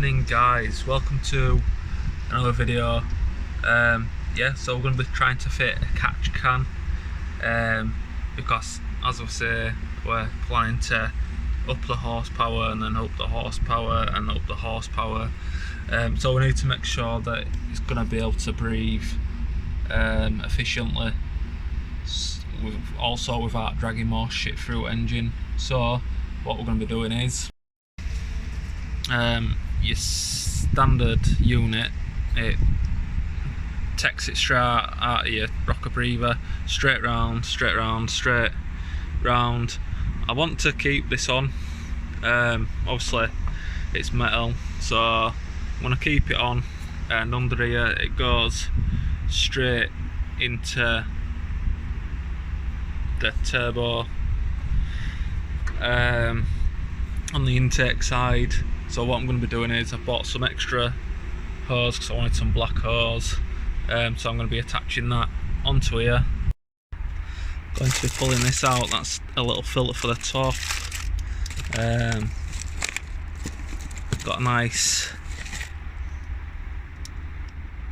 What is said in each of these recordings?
evening guys, welcome to another video. So we're going to be trying to fit a catch can because as I say, we're planning to up the horsepower and then up the horsepower and up the horsepower, so we need to make sure that it's going to be able to breathe efficiently, also without dragging more shit through engine. So what we're going to be doing is your standard unit, it takes it straight out of your rocker breather, straight round, straight round, straight round. I want to keep this on, obviously it's metal, so I'm going to keep it on, and under here it goes straight into the turbo on the intake side. So what I'm going to be doing is I've bought some extra hose because I wanted some black hose, so I'm going to be attaching that onto here. Going to be pulling this out. That's a little filter for the top. Got a nice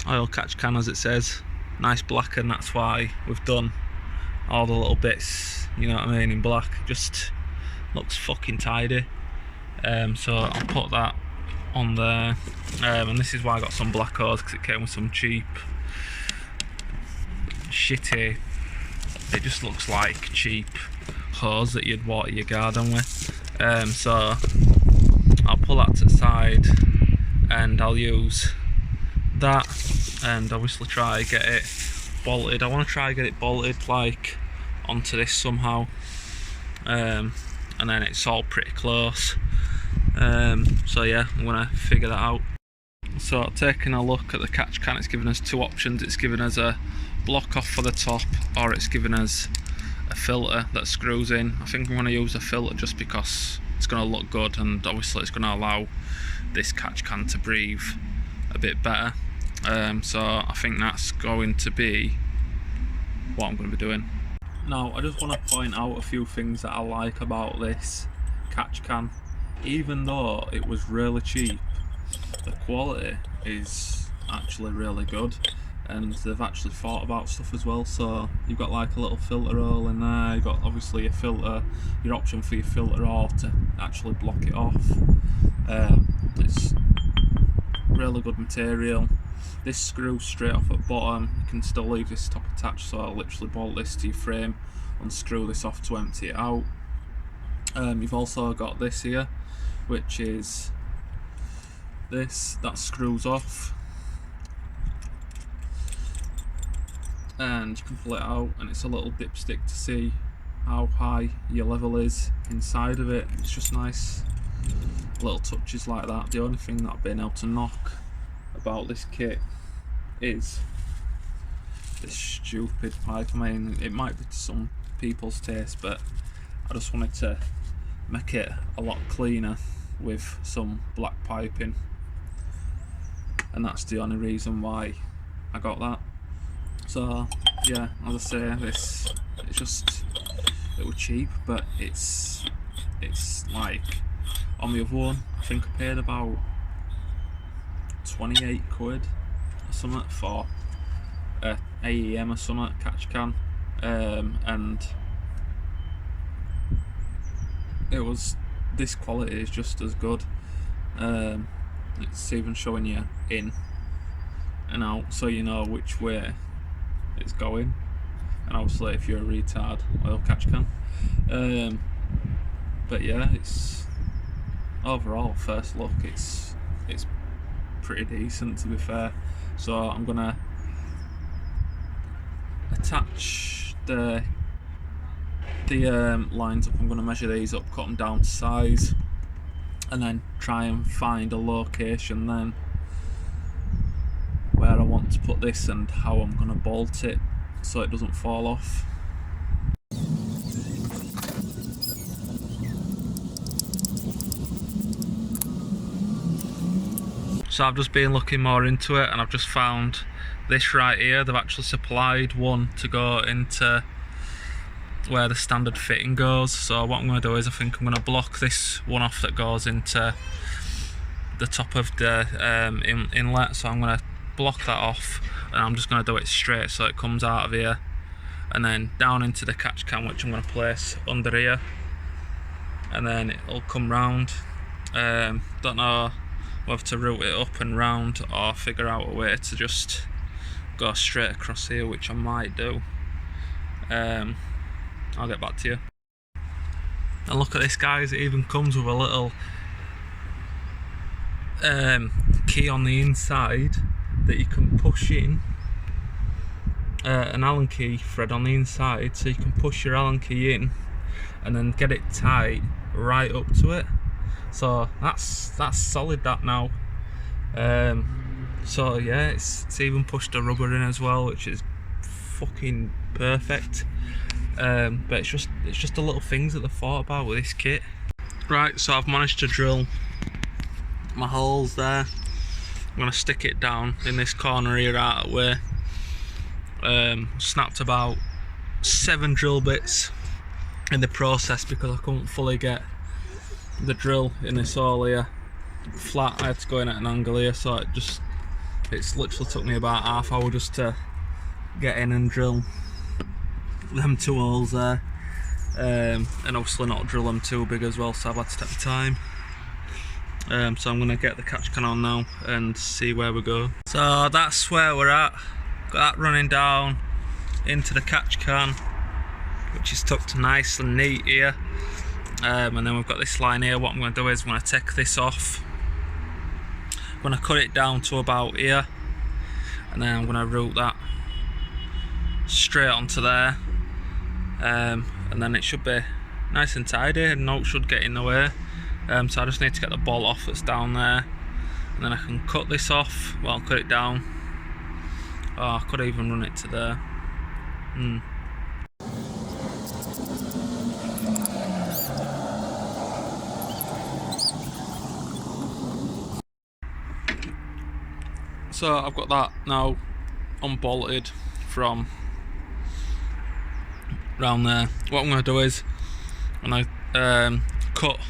oil catch can, as it says, nice black, and that's why we've done all the little bits, you know what I mean, in black. Just looks fucking tidy. So I'll put that on there, and this is why I got some black hose, because it came with some cheap shitty, it just looks like cheap hose that you'd water your garden with. So I'll pull that to the side and I'll use that and obviously try get it bolted. I want to try get it bolted like onto this somehow, and then it's all pretty close. So yeah, I'm gonna figure that out. So taking a look at the catch can, it's given us two options. It's given us a block off for the top, or it's given us a filter that screws in. I think I'm going to use a filter just because it's going to look good, and obviously it's going to allow this catch can to breathe a bit better. So I think that's going to be what I'm going to be doing. Now I just want to point out a few things that I like about this catch can. Even though it was really cheap, the quality is actually really good, and they've actually thought about stuff as well. So you've got like a little filter hole in there, you've got obviously a filter, your option for your filter hole to actually block it off. It's really good material. This screws straight off at bottom, you can still leave this top attached, so I'll literally bolt this to your frame, unscrew this off to empty it out. You've also got this here, which is this, that screws off, and you can pull it out, and it's a little dipstick to see how high your level is inside of it. It's just nice little touches like that. The only thing that I've been able to knock about this kit is this stupid pipe. I mean, it might be to some people's taste, but I just wanted to make it a lot cleaner with some black piping, and that's the only reason why I got that. So yeah, as I say, this, it's just, it was cheap, but it's like, on the other one I think I paid about 28 quid or something for a AEM or something catch can, and it was, this quality is just as good. It's even showing you in and out, so you know which way it's going, and obviously if you're a retard, oil catch can. But yeah, it's overall, first look, it's pretty decent, to be fair. So I'm gonna attach the lines up. I'm going to measure these up, cut them down to size, and then try and find a location then where I want to put this and how I'm going to bolt it so it doesn't fall off. So I've just been looking more into it, and I've just found this right here. They've actually supplied one to go into where the standard fitting goes. So what I'm going to do is I think I'm going to block this one off that goes into the top of the inlet, so I'm going to block that off, and I'm just going to do it straight so it comes out of here and then down into the catch can, which I'm going to place under here, and then it'll come round. Don't know whether to route it up and round or figure out a way to just go straight across here, which I might do. I'll get back to you. And look at this, guys, it even comes with a little key on the inside that you can push in, an Allen key thread on the inside, so you can push your Allen key in and then get it tight right up to it. So that's solid, that now. So yeah, it's even pushed a rubber in as well, which is fucking perfect. But it's just the little things that they thought about with this kit. Right, so I've managed to drill my holes there. I'm gonna stick it down in this corner here out of the way. Snapped about 7 drill bits in the process because I couldn't fully get the drill in this hole here flat. I had to go in at an angle here, so it's literally took me about half hour just to get in and drill them 2 holes there, and obviously not drill them too big as well, so I've had to take the time. So I'm going to get the catch can on now and see where we go. So that's where we're at. Got that running down into the catch can, which is tucked nice and neat here. And then we've got this line here. What I'm going to do is I'm going to take this off. I'm going to cut it down to about here, and then I'm going to route that straight onto there. And then it should be nice and tidy and no it should get in the way. So I just need to get the bolt off that's down there, and then I can cut this off. Well, I'll cut it down. Oh, I could even run it to there. So I've got that now unbolted from around there. What I'm going to do is when I cut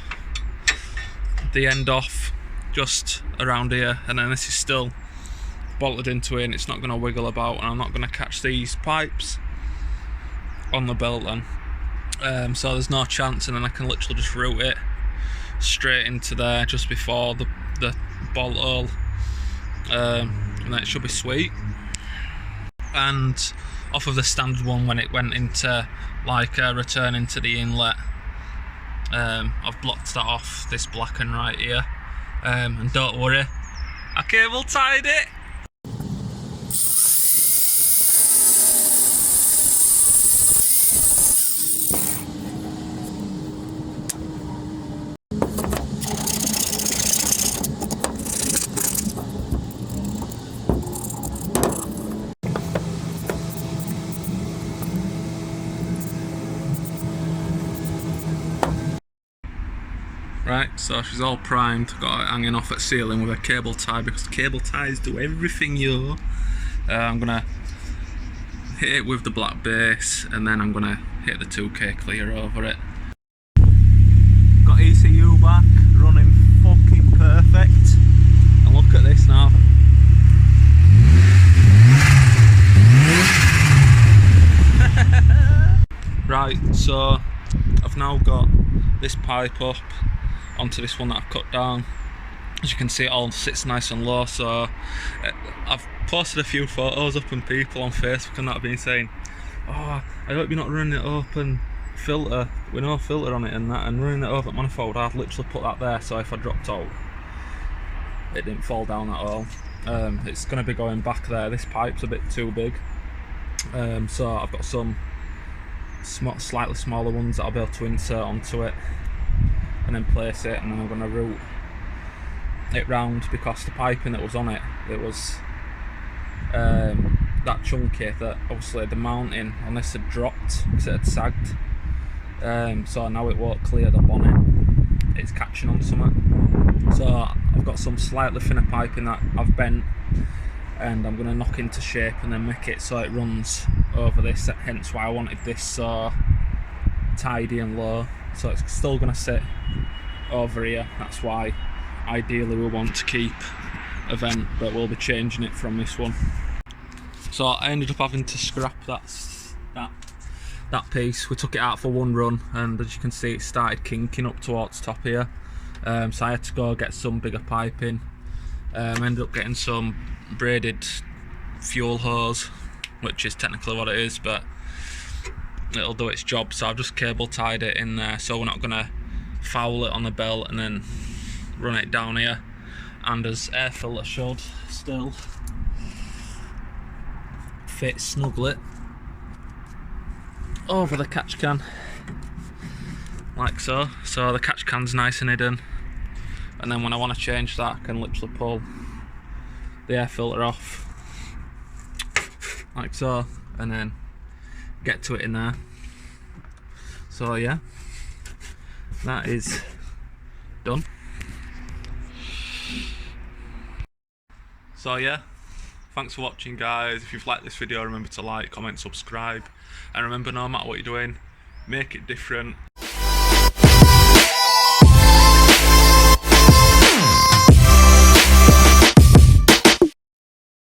the end off just around here, and then this is still bolted into it and it's not going to wiggle about, and I'm not going to catch these pipes on the belt then. So there's no chance, and then I can literally just route it straight into there just before the bolt hole, and then it should be sweet. And off of the standard one, when it went into like return into the inlet, I've blocked that off, this black and right here, and don't worry, I cable tied it. Right, so she's all primed, got it hanging off at ceiling with a cable tie, because cable ties do everything, yo. I'm gonna hit it with the black base, and then I'm gonna hit the 2K clear over it. Got ECU back, running fucking perfect. And look at this now. Right, so I've now got this pipe up onto this one that I've cut down. As you can see, it all sits nice and low. So I've posted a few photos up, and people on Facebook and that have been saying, oh, I hope you're not running it open filter with no filter on it and that, and running it over at manifold. I've literally put that there so if I dropped out it didn't fall down at all. It's going to be going back there. This pipe's a bit too big, so I've got some slightly smaller ones that I'll be able to insert onto it and then place it, and then I'm going to route it round, because the piping that was on it, it was that chunky that obviously the mounting on this had dropped because it had sagged, so now it won't clear the bonnet, it's catching on something. So I've got some slightly thinner piping that I've bent, and I'm going to knock into shape and then make it so it runs over this, hence why I wanted this so tidy and low. So it's still going to sit over here, that's why ideally we want to keep a vent, but we'll be changing it from this one. So I ended up having to scrap that piece. We took it out for one run, and as you can see, it started kinking up towards top here. So I had to go get some bigger piping. Ended up getting some braided fuel hose, which is technically what it is, but it'll do its job. So I've just cable tied it in there, so we're not going to foul it on the belt and then run it down here. And as air filter should still fit snugly over the catch can, like so. So the catch can's nice and hidden, and then when I want to change that, I can literally pull the air filter off like so, and then get to it in there. So yeah, that is done. So yeah, thanks for watching, guys. If you've liked this video, remember to like, comment, subscribe, and remember, no matter what you're doing, make it different.